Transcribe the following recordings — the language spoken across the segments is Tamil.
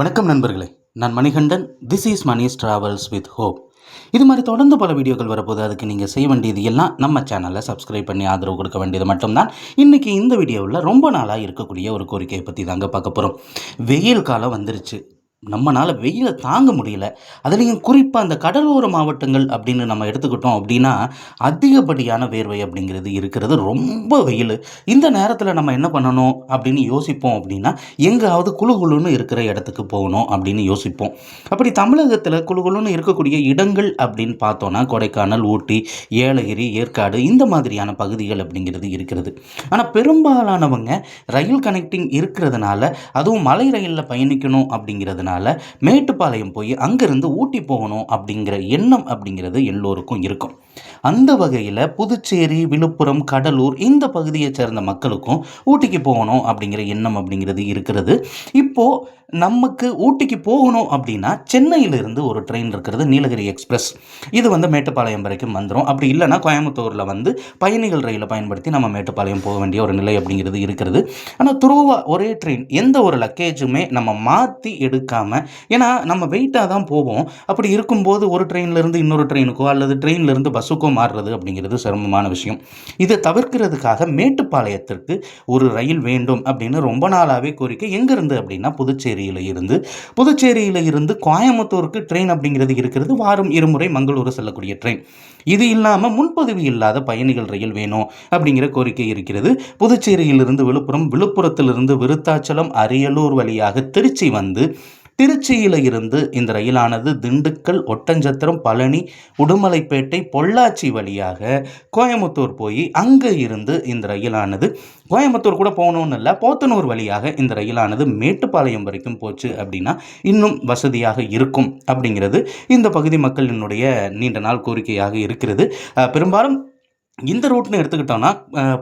வணக்கம் நண்பர்களே, நான் Manikandan. This is Mani's travels with hope. இது மாதிரி தொடர்ந்து பல வீடியோக்கள் வரப்போது. அதுக்கு நீங்கள் செய்ய வேண்டியது எல்லாம் நம்ம சேனலில் சப்ஸ்கிரைப் பண்ணி ஆதரவு கொடுக்க வேண்டியது மட்டும்தான். இன்றைக்கி இந்த வீடியோவில் ரொம்ப நாளாக இருக்கக்கூடிய ஒரு கோரிக்கையை பற்றி தாங்க பார்க்க போகிறோம். வெயில் காலம் வந்துருச்சு. நம்மளால் வெயிலை தாங்க முடியல. அதுலேயும் குறிப்பாக அந்த கடலோர மாவட்டங்கள் அப்படின்னு நம்ம எடுத்துக்கிட்டோம் அப்படின்னா அதிகப்படியான வேர்வை அப்படிங்கிறது இருக்கிறது. ரொம்ப வெயில். இந்த நேரத்தில் நம்ம என்ன பண்ணணும் அப்படின்னு யோசிப்போம் அப்படின்னா எங்காவது குளுகுளுன்னு இருக்கிற இடத்துக்கு போகணும் அப்படின்னு யோசிப்போம். அப்படி தமிழகத்தில் குளுகுளுன்னு இருக்கக்கூடிய இடங்கள் அப்படின்னு பார்த்தோன்னா கொடைக்கானல், ஊட்டி, ஏலகிரி, ஏற்காடு இந்த மாதிரியான பகுதிகள் அப்படிங்கிறது இருக்கிறது. ஆனால் பெரும்பாலானவங்க ரயில் கனெக்டிங் இருக்கிறதுனால, அதுவும் மலை ரயிலில் பயணிக்கணும் அப்படிங்கிறதுனால மேட்டுப்பாளையம் போய் அங்கிருந்து ஊட்டி போகணும் அப்படிங்கிற எண்ணம் அப்படிங்கிறது எல்லோருக்கும் இருக்கும். அந்த வகையில் புதுச்சேரி, விழுப்புரம், கடலூர் இந்த பகுதியை சேர்ந்த மக்களுக்கும் ஊட்டிக்கு போகணும் அப்படிங்கிற எண்ணம் அப்படிங்கிறது இருக்கிறது. இப்போது நமக்கு ஊட்டிக்கு போகணும் அப்படின்னா சென்னையிலிருந்து ஒரு ட்ரெயின் இருக்கிறது, நீலகிரி எக்ஸ்பிரஸ். இது மேட்டுப்பாளையம் வரைக்கும் வந்துடும். அப்படி இல்லைன்னா கோயம்புத்தூரில் பயணிகள் ரயிலை பயன்படுத்தி நம்ம மேட்டுப்பாளையம் போக வேண்டிய ஒரு நிலை அப்படிங்கிறது இருக்கிறது. ஆனால் துருவா ஒரே ட்ரெயின், எந்த ஒரு லக்கேஜுமே நம்ம மாற்றி எடுக்காமல், ஏன்னா நம்ம வெயிட்டாக தான் போவோம். அப்படி இருக்கும்போது ஒரு ட்ரெயின்லேருந்து இன்னொரு ட்ரெயினுக்கோ அல்லது ட்ரெயின்லேருந்து பஸ்ஸுக்கோ மாறுறது அப்படிங்கிறது சிரமமான விஷயம். இதை தவிர்க்கிறதுக்காக மேட்டுப்பாளையத்திற்கு ஒரு ரயில் வேண்டும் அப்படின்னு ரொம்ப நாளாகவே கோரிக்கை. எங்கேருந்து அப்படின்னா புதுச்சேரியில் இருந்து கோயம்புத்தூருக்கு ட்ரெயின் அப்படிங்கிறது இருக்கிறது. வாரம் இருமுறை மங்களூரு செல்லக்கூடிய ட்ரெயின். இது இல்லாமல் முன்பதிவு இல்லாத பயணிகள் ரயில் வேணும் அப்படிங்கிற கோரிக்கை இருக்கிறது. புதுச்சேரியிலிருந்து விழுப்புரம், விழுப்புரத்திலிருந்து விருத்தாச்சலம், அரியலூர் வழியாக திருச்சி வந்து திருச்சியில் இருந்து இந்த ரயிலானது திண்டுக்கல், ஒட்டஞ்சத்திரம், பழனி, உடுமலைப்பேட்டை, பொள்ளாச்சி வழியாக கோயம்புத்தூர் போய் அங்கே இருந்து இந்த ரயிலானது கோயம்புத்தூர் கூட போகணுன்னு இல்லை, போத்தனூர் வழியாக இந்த ரயிலானது மேட்டுப்பாளையம் வரைக்கும் போச்சு அப்படின்னா இன்னும் வசதியாக இருக்கும் அப்படிங்கிறது இந்த பகுதி மக்களினுடைய நீண்ட நாள் கோரிக்கையாக இருக்கிறது. பெரும்பாலும் இந்த ரூட்னு எடுத்துக்கிட்டோன்னா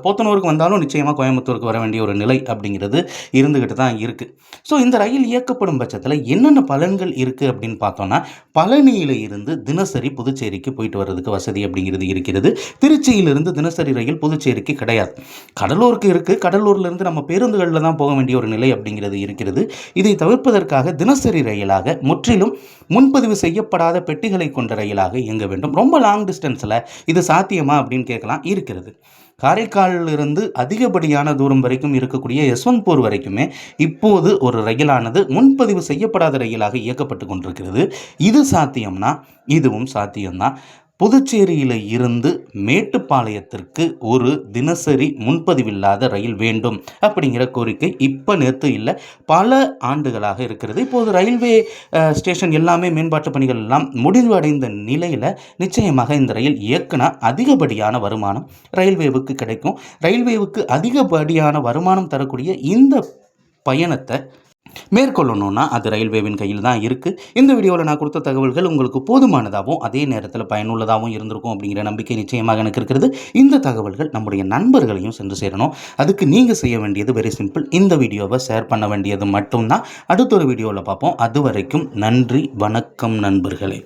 போத்தனூருக்கு வந்தாலும் நிச்சயமாக கோயம்புத்தூருக்கு வர வேண்டிய ஒரு நிலை அப்படிங்கிறது இருந்துக்கிட்டு தான் இருக்குது. ஸோ இந்த ரயில் இயக்கப்படும் பட்சத்தில் என்னென்ன பலன்கள் இருக்குது அப்படின்னு பார்த்தோன்னா, பழனியில் இருந்து தினசரி புதுச்சேரிக்கு போயிட்டு வர்றதுக்கு வசதி அப்படிங்கிறது இருக்கிறது. திருச்சியிலிருந்து தினசரி ரயில் புதுச்சேரிக்கு கிடையாது, கடலூருக்கு இருக்குது. கடலூர்லேருந்து நம்ம பேருந்துகளில் தான் போக வேண்டிய ஒரு நிலை அப்படிங்கிறது இருக்கிறது. இதை தவிர்ப்பதற்காக தினசரி ரயிலாக முற்றிலும் முன்பதிவு செய்யப்படாத பெட்டிகளை கொண்ட ரயிலாக இயங்க வேண்டும். ரொம்ப லாங் டிஸ்டன்ஸில் இது சாத்தியமா அப்படின்னு இருக்கிறது. காரைக்காலிலிருந்து அதிகப்படியான தூரம் வரைக்கும் இருக்கக்கூடிய யஸ்வந்த்பூர் வரைக்குமே இப்போது ஒரு ரயிலானது முன்பதிவு செய்யப்படாத ரயிலாக இயக்கப்பட்டு கொண்டிருக்கிறது. இது சாத்தியம்னா இதுவும் சாத்தியம்தான். புதுச்சேரியில் இருந்து மேட்டுப்பாளையத்திற்கு ஒரு தினசரி முன்பதிவில்லாத ரயில் வேண்டும் அப்படிங்கிற கோரிக்கை இப்போ நேற்று இல்லை, பல ஆண்டுகளாக இருக்கிறது. இப்போது ரயில்வே ஸ்டேஷன் எல்லாமே மேம்பாட்டு பணிகள் எல்லாம் முடிவடைந்த நிலையில் நிச்சயமாக இந்த ரயில் இயக்குனா அதிகப்படியான வருமானம் ரயில்வேவுக்கு கிடைக்கும். ரயில்வேவுக்கு அதிகப்படியான வருமானம் தரக்கூடிய இந்த பயணத்தை மேற்கொள்ளணும்னா அது ரயில்வேவின் கையில் தான் இருக்குது. இந்த வீடியோவில் நான் கொடுத்த தகவல்கள் உங்களுக்கு போதுமானதாகவும் அதே நேரத்தில் பயனுள்ளதாகவும் இருந்திருக்கும் அப்படிங்கிற நம்பிக்கை நிச்சயமாக எனக்கு இருக்கிறது. இந்த தகவல்கள் நம்முடைய நண்பர்களையும் சென்று சேரணும். அதுக்கு நீங்கள் செய்ய வேண்டியது வெரி சிம்பிள். இந்த வீடியோவை ஷேர் பண்ண வேண்டியது மட்டும்தான். அடுத்த ஒரு வீடியோவில் பார்ப்போம். அது வரைக்கும் நன்றி, வணக்கம் நண்பர்களே.